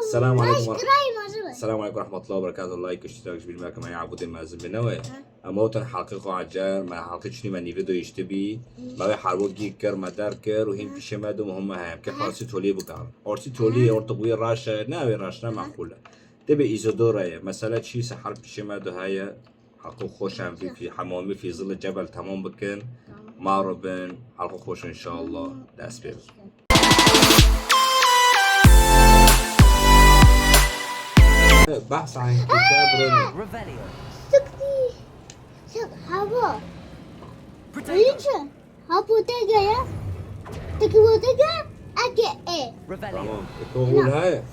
السلام عليكم السلام عليكم ورحمة الله وبركاته. لايك واشتراك بالله كمان يعبد ما زبناوي اموتن حلقه عجال ما حلقتش ني فيديو يشتبي ما حلوجي كر مدار كر وهم في شماد وهم هم كيف حاسي تولي بقار اورتي تولي اور تقوي راشا ناوي راشنا معقوله تبي ايزودورا مسألة شي سحر في شماد هاي حلقه خوش عم في حمامي في ظل الجبل تمام بكن ما ربن حلقه خوش ان شاء الله داس بيبر بحث عن كتاب روني هوا وينشا هابو تجايا تكو تجا أكيد تمام يقول هاي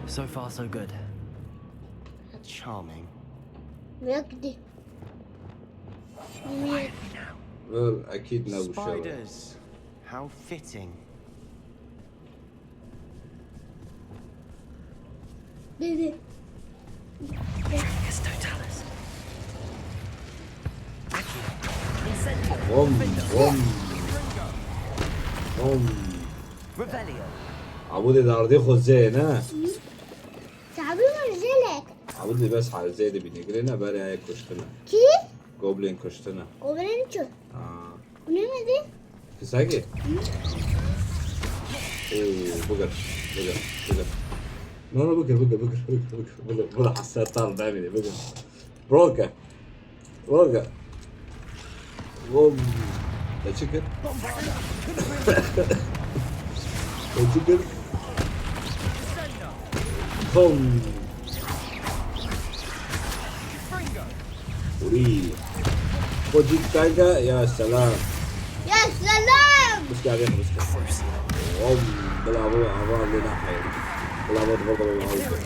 So far, so good. Charming. ميكدي أكيد نابو شغل Spiders. How fitting. دي Yes, Totalis. Incendio. هم Revelio. عبودي داردي خود زينا تعبي مرزلك عبودي بس على زيد بنجرينا باري هاي كشتنا كي جوبلين كشتنا وبرنشو ونعمل دي في ساقي بقر نو بقر حسيت طار دامي بقر بروكا وم لا تشكر بوم وري خدي تايجا يا سلام يا سلام بس قاعدين بلا عبارة لنا حيل بلا برضه بالعودة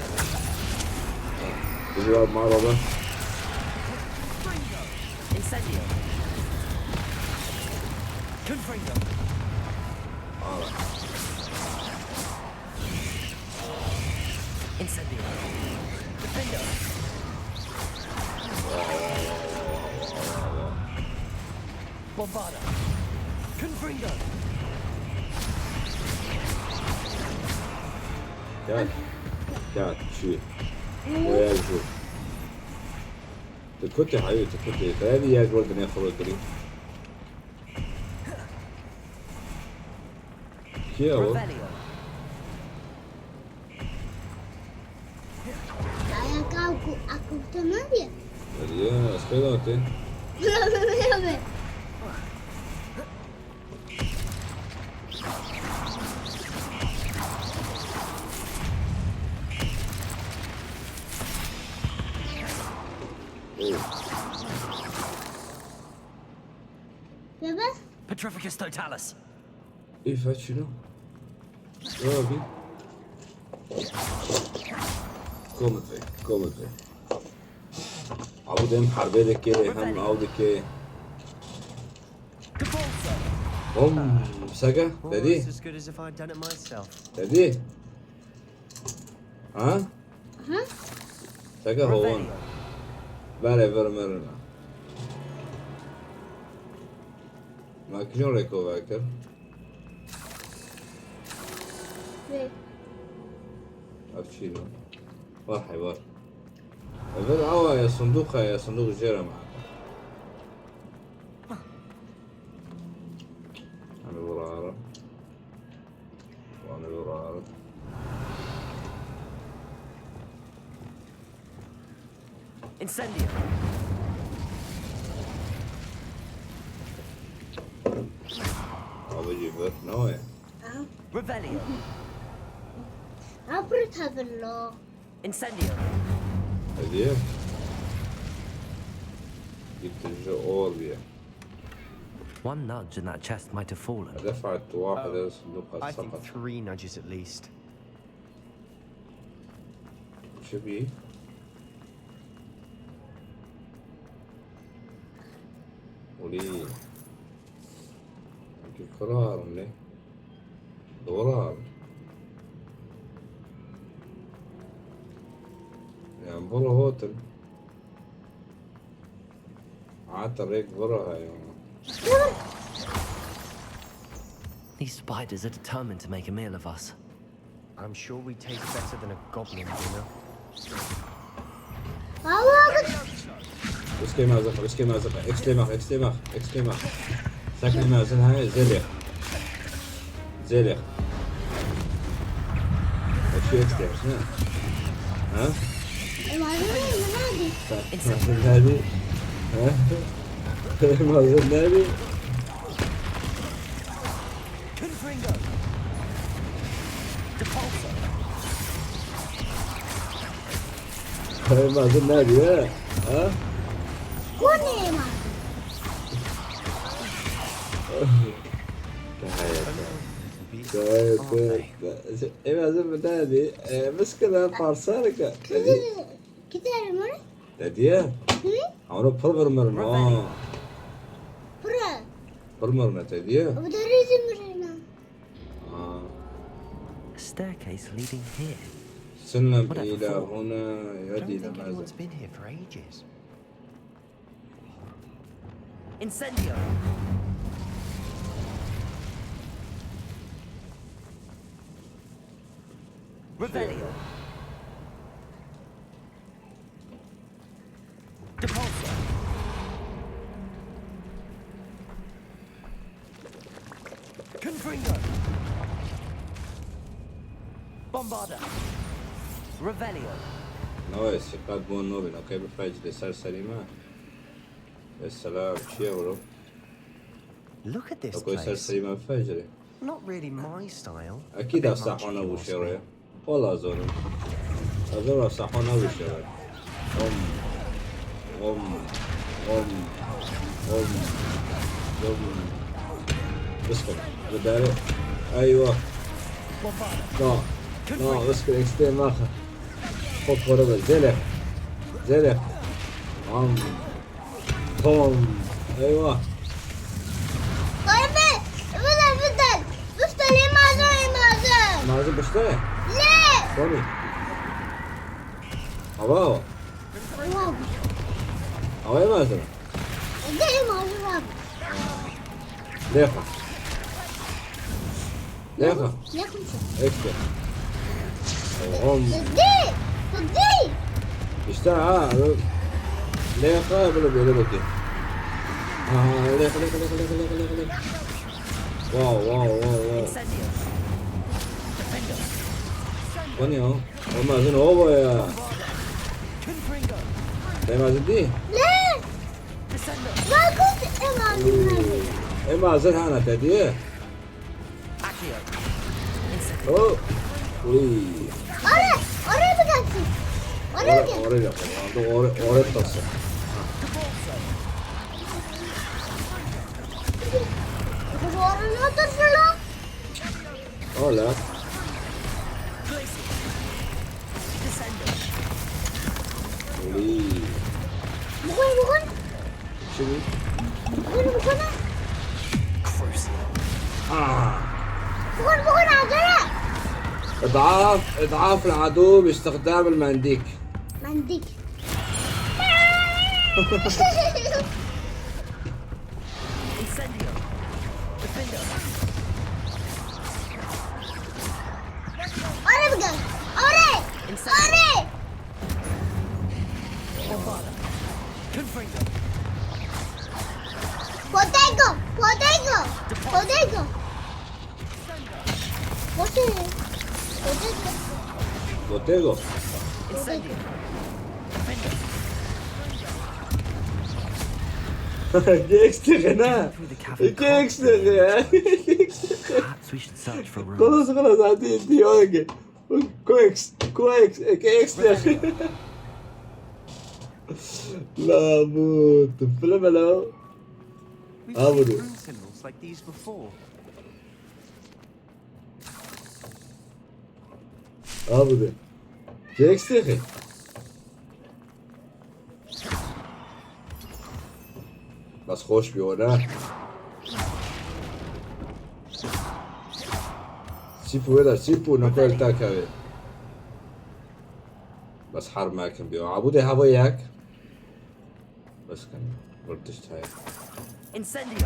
الجواب معرضة Incendio. Confringo. Incendio. Defendo. Bombarda. Confringo. قاعد شوي ويا الجو تكوتي حبيبي تكوتي هذه يا جولدن يا خروج قريب كي هو Revelio. saya kau aku teman dia يا اسكيلوتي bebas Petrificus Totalis. ايه فات شنو؟ رابي كومتري عودهم حربيدك هم عودك Cabolso. هم سجا تدي Almost as good as if I'd done it myself. تدي ها سجا هو Revelio. بله مرنا ما كنون ريكو باكر أفشينو مرحبا أبل عوا يا صندوق جيرة معك أنا برارة Incendio. أبجي بر نوية Revelio. عبرت هذا الله Incendio. هديه جبت الجو أوربيا One nudge and that chest might have fallen. دفعت واحدة صندوق I think سقط 3 nudges at least. شو بيه؟ ولي قرار مني دوران يعني برا هوتل عطريق برا هاي These spiders are determined to make a meal of us. I'm sure we taste better than a goblin dinner. والله اسكي مازقة اسكي مازقة اكسلي ماخ ساكني مازن هاي زيليخ شو اكسلي شنو؟ ها؟ مازن هادي ها؟ مازن هادي Confringo. Depulso. هاي مازن هادي ها؟ كوني ما مازن هادي مشكلة فارسانك كتير مرة هادي أنا برمر برا برمرنا تادي ودريز مرنا A staircase leading here. سلم إلى هنا I يؤدي don't إلى think مازن anyone's been here for ages. Incendio. Revelio. Depulso. Confringo. Bombarda. Revelio. نايس شقات بون نوبل اوكي بفجر سرسري ما السلام شيرو Look at this اوكي place. سرسري ما بفجري Not really my style. اكيد Bit افسحونا much, ابو if you ask شيرو me. والله ازور افسحونا ابو شيرو ام ام ام ام ام اسكت بداري ايوه لا اسكت اكستريم ماخذ خط غربة زلق بوم ايوه قربي بدل بس ليه مازن مازن بشتري ليه كوني هواو هواي مازن ليه مازن ليخا ليكم اكتر صدي اشترى ليخا بلا بكي ليخا واو Incendio. Defendo. كوني اهو مازن هو يا Confringo. ده مازن دي ليه Descendo. ما كنت مازن ايه مازن انا تدي Accio. Incendio. اوه وي أرى بقى 오래 떴어. 그거 어른 어떻을러? Hola. 우리 묵은 지금 묵은 묵은 عجلة اضعاف العدو باستخدام المنديك. منديك Incendio. Defendo. أرى بقى أرى Bombarda. Confringo. potato Botego. Incendio. Defendo. ¿Qué extraña? Through the cavern. ¿Qué extraña? Perhaps we should search for rooms. خلاص عادي اوكي كويكس ¿Qué extraña? لا موت فيلم لو We've Ah, seen would it? rune symbols like these before. ابدا ¿Qué extraña? بس خوش بیونه سیپو نکل تاکوی بس حر ماكن بيو عبودي هواياك بس كان قلتش هاي Incendio.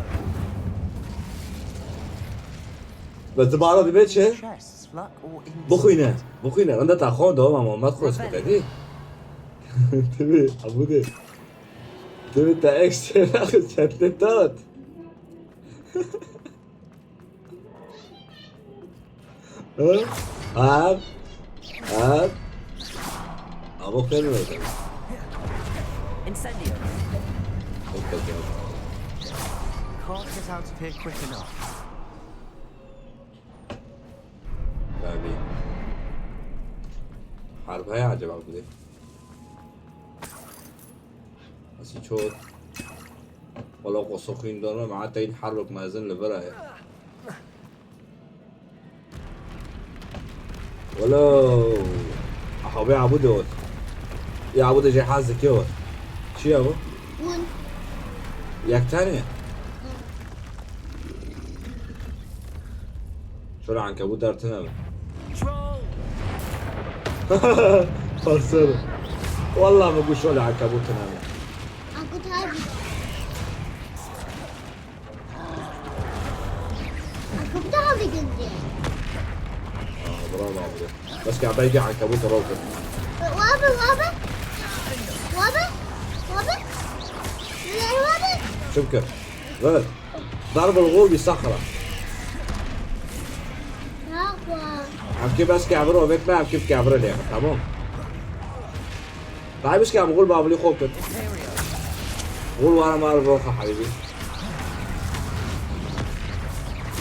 بس بعرف بيتش Chests luck or بخوينا insight. بخوينا انت تاخون دوما ما تخلص كده تبي عبودي تبي تا اكس ناخذ شتتات هات هات ابو كلمة Incendio. انت الجواب Can't get out of here quick enough. فاهمين حرب هاي عجب عبودي بس شوت ولو قصوخين دونا معناتها ينحرك مازن لبرايا ولو احوبي عبودي وقت يا عبودي جاي حازك يوت شو يا ابو؟ ون ياك تانية شو العنكبوت دار تنام Troll! خسر والله ما بقول شو العنكبوت تنام aku tadi aku tadi ganti برافو عبودي بس قاعد بيجي عنكبوت روكن wabe wabe wabe wabe لا wabe شبكة غير ضرب الغول بالصخرة aqua عم كيف بس كعبرو بيت ما عم كيف كعبرو ليه تمام طيب بس كعب غول بابلي خوكت غول وانا ما اعرف روخة حبيبي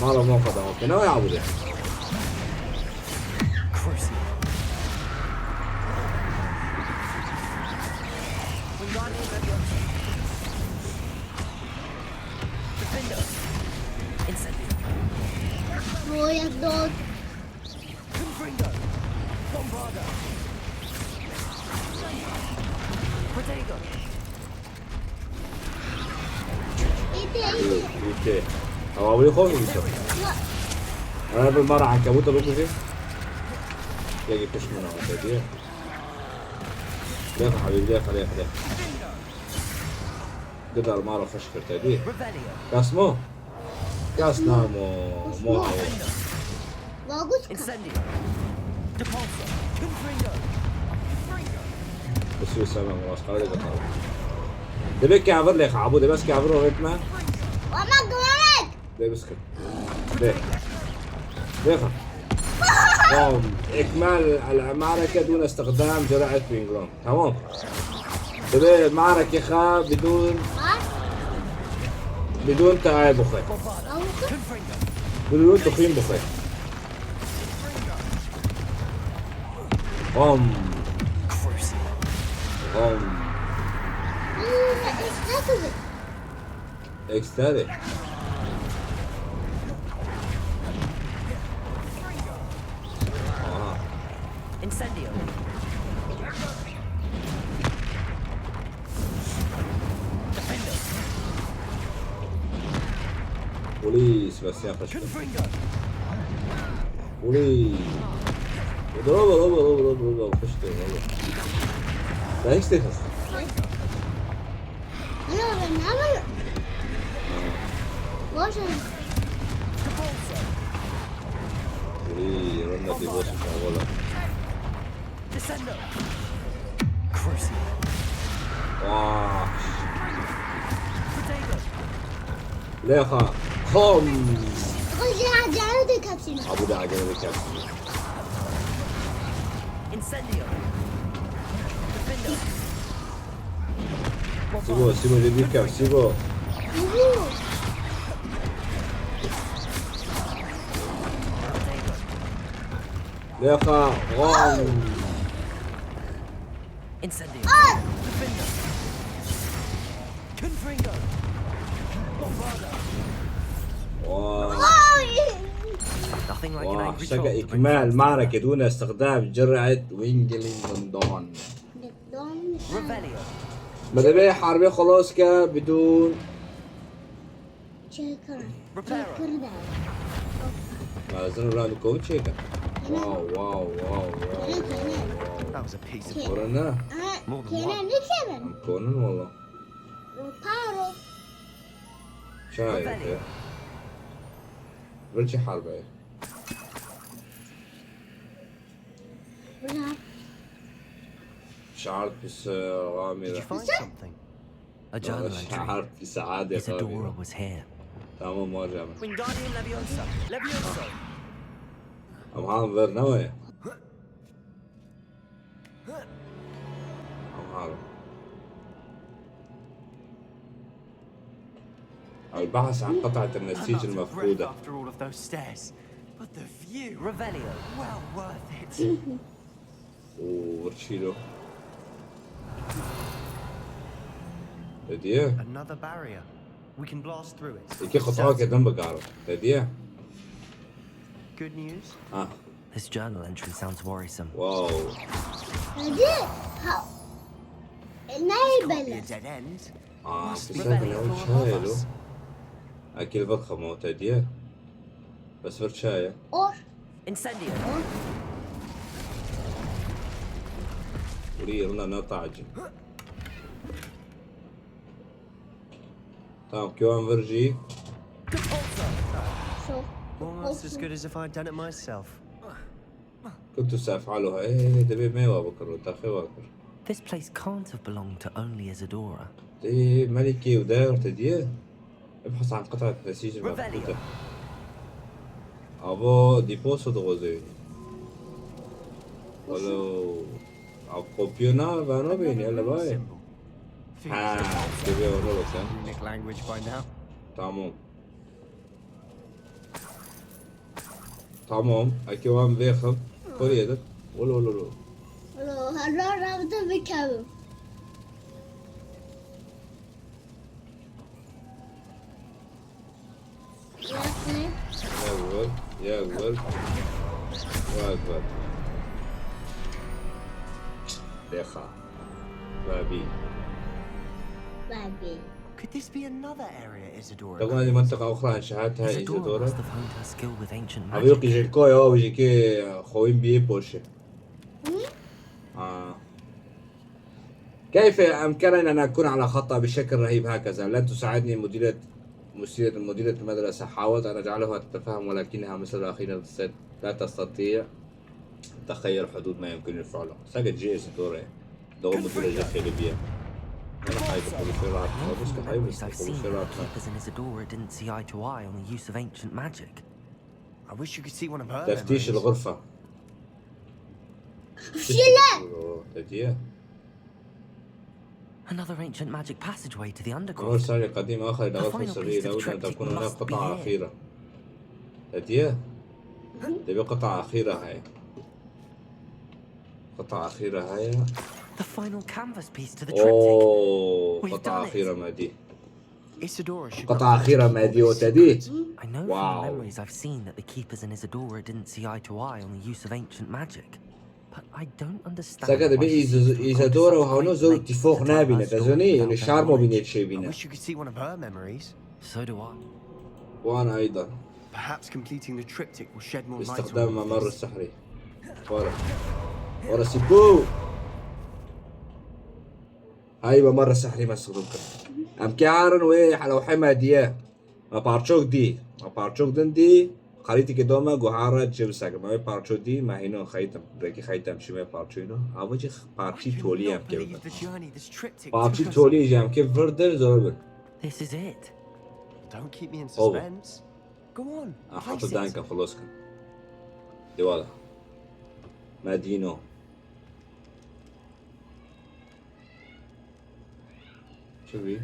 ما اعرف موقع ده اوكي ناوي عبودي Crucible. Wingardium Leviosa. Defender. Incendio. proyek dot Confringo. Bombarda. Protego. itu اوكي او ابلي خوف يمشي انا بالمرة عنكبوت روكو فيه تلاقي كش منه عتادية ليخ حبيبي ليخ ليخ ليخ قدر مرة فشخر تاديه Revelio. كاسمو كاس نامو مو هو bagus kan Incendio. Depulso. Confringo. بس هو سامع مراس قال لك طبعا دبي كعبر ليخ عبودي بس كعبره ريتما mama goreng ده بس كده ليه ليخ إكمال المعركة دون استخدام جرعة بينجرام تمام دبي المعركة خا بدون تعب بخير bagus kan Confringo. بدون تقييم بخير Crucible. itu اكستاري Incendio. Defender. بوليس بس يا خشبة Confringo. بوليس اضربه خشبة لا هيك ستيفس Ano rin naman? Washer. Depulso. بوليس رنا في بوس ولا Descendo. Crucible. واش Protego. ليخا خم Ako siya dyan din kapsin. ابو ده عجبني بكاب Incendio. Defender. سيبو اللي بيركب سيبو Uhu. Protego. ليخا غم Incendio. Ah! Defender. Confringo. Bombarda. واو Ay! Nothing like an واو angry شقة troll to bring إكمال friends معركة together. دون استخدام جرعة وينجلينغدون Don't. Revelio. مدبي حربية خلاص كا بدون Checker. Reparo. Checker dahil. لازم راند كوتش هيك واو واو واو واو That was a piece of Okay. كورونا Ah, More than kailan one. ni Kevin? كونن والله Reparo. شايف برجي حربية ولا مش عارف بس Did you غامرة. find something? A journal مش entry. عارف في سعادة Isadora غامرة. was here. تمام مرة من Wingardium Leviosa! Leviosa! أم هانفر نوي. أم هانفر. البحث عن قطعة النسيج I'm out of breath المفقودة. after all of those stairs. But the view, Revelio. well worth it. ورشيلو. تديه. Another barrier. We can blast through it. كي خطوات كده بقارب. تديه. Good news? This journal entry sounds worrisome. واو. هذي ها Can't be a نايبلة dead end. في be سبب very لو far شايلو. above us. أكيد فخمة تديه. بس فرشاية. اور Incendio. ورينا نطاعج. تمام كيوان فرجي. شو Almost as good as if I'd done it myself. كنت سأفعلها. إيه دبي ميوا بكر وتاخي واكر. This place can't have belonged to only Isadora. دي ملكي ودار تديه. ابحث عن قطعة نسيج المفقودة. أبو دي بوسو دغوزي. ولو أو كوبيونا فانو بيني يلا باي. Feels دبي ورولو سن. Unique language by now. تمام. تمام أكيوان بيخم. خذ يدك. ولو ولو ولو. لو هلا رابطة بكم يقبل يقبل واقبل. دخا. بابي. بابي Could this be another area Isadora? تكون هذه منطقة أخرى أنشأتها Isadora إيزادورا. must have honed her skill with ancient أبيوك magic. يجيكوي أو يجيكي خوين بيه بوشي. كيف أمكنني أن أكون على خطأ بشكل رهيب هكذا؟ لن تساعدني مديرة المدرسة. حاولت أن أجعلها تتفهم ولكنها مثل الأخيرة لا تستطيع تخيل حدود ما يمكن فعله. سجد جي إيزادورا. دو مديرة داخلية بيه. أنا خايف أقول In all the memories I've seen, the keepers in Isadora didn't see eye to eye on the use of ancient magic. I wish you could see one of her تفتيش memories. الغرفة. تديه. Another ancient magic passageway to the عمر underground. ساري قديم آخر إلى غرفة سرية. لابد أن تكون هناك قطعة أخيرة. تديه. تبي قطعة أخيرة هاي. قطعة أخيرة هاي. The final canvas piece to the triptych. أوه We've قطعة done it. أخيرة ما دي. Isadora should قطعة not أخيرة keep ما all دي these وتدي. secrets. I know Wow. from the memories I've seen that the keepers in Isadora didn't see eye to eye on the use of ancient magic. But I don't understand. سكت why بي she seems to have إيزادورا gone to such وهونو great زو lengths اتفاق to tell نابينة her story تزوني without يعني their شارمو knowledge. بينيت شي I بينا. wish you could see one of her memories. So do I. وأنا أيضا. Perhaps completing the triptych will shed more light on باستخدام all of ممر this. السحري. ورا سيبو. هاي ممر السحري ما استخدمك. أم كيارن ويه لو حما ديه. ما بارشوك دي. ما بارشوك دي. خريطي كدوما جوهارة جيمساك. ما بارشوك دي ما هينو خيتم. بريكي خيتم شو ما بارشينو. أوجي بارشي I تولي أم cannot كيف. believe the journey this triptych بارشي took us on. تولي جام كيف فردر زوبن. This is it. Don't keep me in Oh. suspense. Go on. حاطط place دانكا it. خلاص كان. دي واضح. مادينو. شوفي.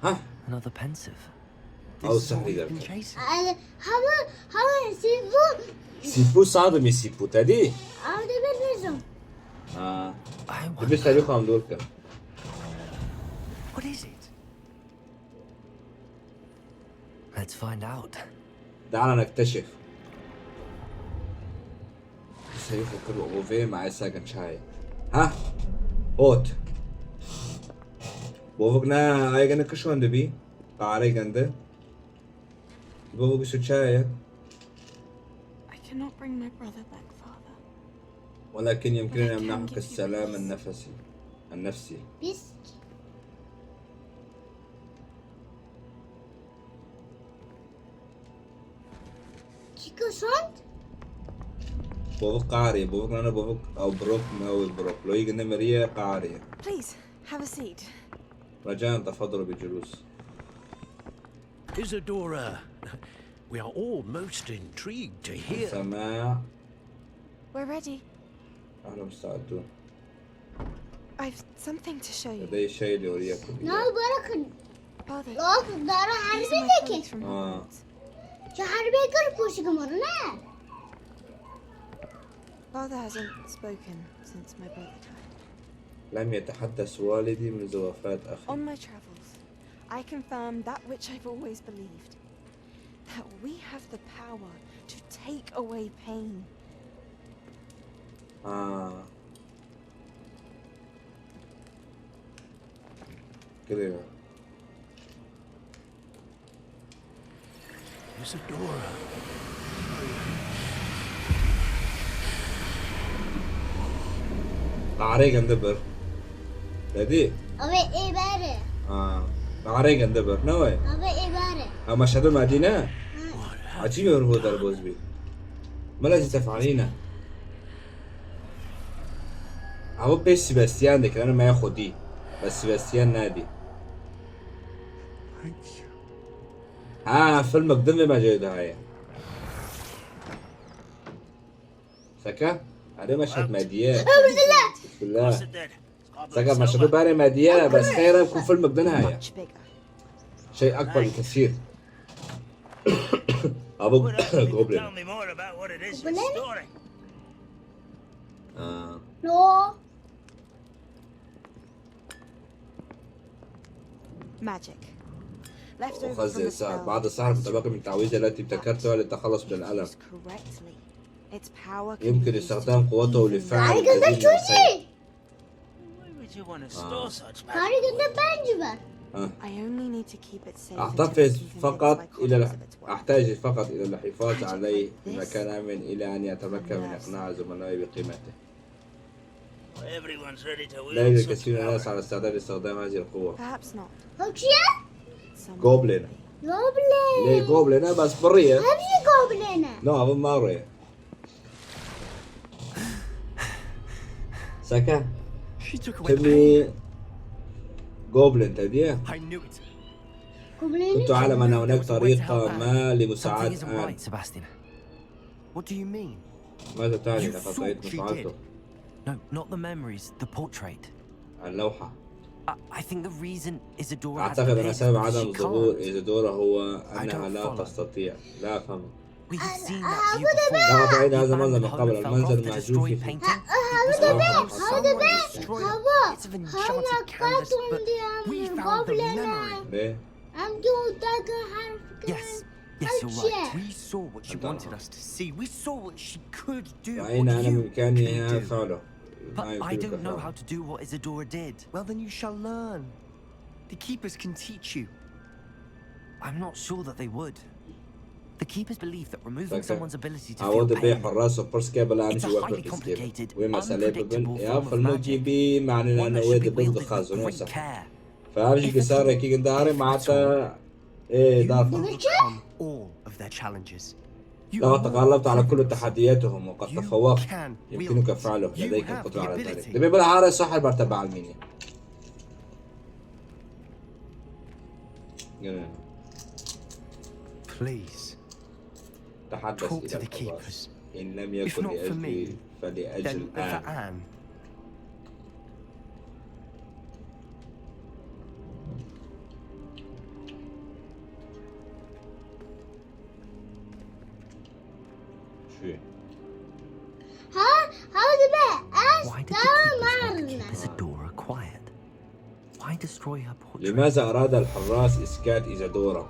ها Another pensive. This أو is all السحري we've been ذاك. chasing. هوا سيبو سيبو صادم يسيبو تادي. عم تبرزهم I بس wonder. تاريخ عم دورك. What is it? Let's find out. دعنا نكتشف. سيفكر أوفي مع ساكن شاي. ها هوت. بوفقنا أيجنا كشون دبي. قاري جنده. بوفق شو شاي. I cannot bring my brother back, Father. ولكن يمكننا أن نمنحك السلام النفسي. بس چیکو شد؟ بوفق قارية بوفق أنا بوفق أو بروك أو بروك لو يجي مريا قارية. Please, have a seat. رجاء تفضلوا بالجلوس. Isadora, we are all most intrigued to hear. سماع. We're ready. أهلا مستعدون. I've something to show you. لدي شيء لأريكم. نه برکن. Father, لاک داره these حربی are my دکی. clothes from Ah. Hogwarts. چه حربی کر پوشی کمارو نه؟ Father hasn't spoken since my brother died. لم يتحدث والدي منذ وفاة أخي. On my travels, I confirmed that which I've always believed. That we have the power to take away pain. كده. Isadora. معري جندبر. لدي. اوه ای بره. معري جندبر نوع. اوه ای بره. أما شهد المدينة. عجيب هو دربوز بي. ما الذي تفعلينه؟ هو بس سيباستيان ده كان ما ياخديه. بس سيباستيان نادي. فيلم قدامي ما جاي ده هاي. سكا؟ هذا مشهد مادية. بسم الله. سكا مشهد باري مادية بس خيره يكون فيلم قدامي هاي. Much bigger. شيء أكبر بكثير. أبو غوبلين. نو. Magic. Left over from وخزن a السحر. spell. بعض السحر متبقي من التعويذة التي ابتكرتها للتخلص من الألم. Used correctly. Its power can يمكن be used استخدام to قوته even لفعل کاری الكثير کنده من الخير. چوزی؟ Why would you want to store such کاری کنده پنج بر. I only need to keep it safe. أحتفظ until I can فقط convince my إلى colleagues of its worth. أحتاج فقط إلى الحفاظ عليه في مكان آمن إلى أن يتمكن من إقناع زملائي بقيمته. لا يوجد كثير من الناس على استعداد لاستخدام هذه القوة. Perhaps not. هم چیه؟ Some جوبلين. گوبلین. ليه جوبلين بس برية؟ همچی گوبلینه. لا هذا مرة. سكا She took away the تبني جوبلين تبيه؟ pain. I knew it. گوبلینی كنت أعلم أن هناك طريقة ما Something لمساعدة isn't آن. right, Sebastian. What do you mean? ماذا تعني You لقد thought رأيت she مفعلته؟ did. No, not the memories, the portrait. اللوحة. I think the reason Isadora has أعتقد أن the سبب pain is عدم she ظهور can't. إيزادورا هو I أنها don't لا follow. تستطيع. لا أفهم. We have seen that view before. لقد رأينا هذا You المنظر من abandoned قبل. home and fell المنزل off the المهجور destroyed في painting. هوا Bits of هوا enchanted canvas, نقاط but we ديام found the گوبلینه. memory. ليه؟ ام جو داك حرف Yes, yes, you're right. We saw what she wanted us to see. We saw what she could do. What رأينا أنا you بإمكاني can do. فعله. But ما I يمكنك don't know how فعله. to do what Isadora did. Well, then you shall learn. The keepers can teach you. I'm not sure that they would. The keepers believe that removing Okay. someone's ability to feel عوض بيه pain حراس وبرسكا بلا It's أمشي a وقت highly في complicated, ومسألة ببن unpredictable يا form of فالموجي magic. بي معنى one أنه that should ويد be بند wielded with خازن great وسح care. فأمشي كسارة كي قنداري معناتها إيه You دافع overcome all of their challenges. You لقد تغلبت على كل will تحدياتهم وقد You تفوقت can يمكنك wield it. فعله You لديك have القدرة the على ذلك ability. دبي بالعارة صح البرتبة على الميني Please, تحدث talk to إلى the الحراس keepers. إن لم If يكن not for لأجلي me, فلأجل Then for آن Anne. شو هذا بقى Why did the أستمر. keepers want to keep Isadora quiet? Why destroy her portrait? لماذا أراد الحراس إسكات إيزادورا؟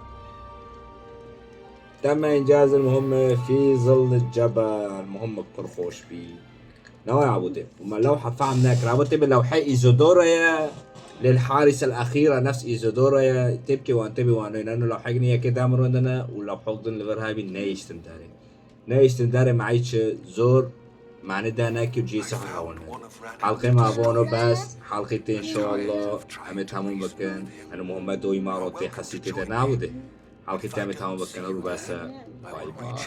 تم إنجاز المهمة في ظل الجبل مهمة كتر خوش بي نوع عبودي وما اللوحة فهمناك رابطة باللوحة إيزادورا يا للحارسة الأخيرة نفس إيزادورا يا تبكي وانتبه وانو لأنه لو حقني كده أمر عندنا ولو حقدن لغير هاي نايش تنداري نايش تنداري معيش زور معنى ده ناكي وجي صحة هون حلقة ما بونو بس حلقتين إن شاء الله عمت همون بكن أنا محمد وإماراتي حسيتي تناودي حلقتين عمت همون بكن رو بس باي باي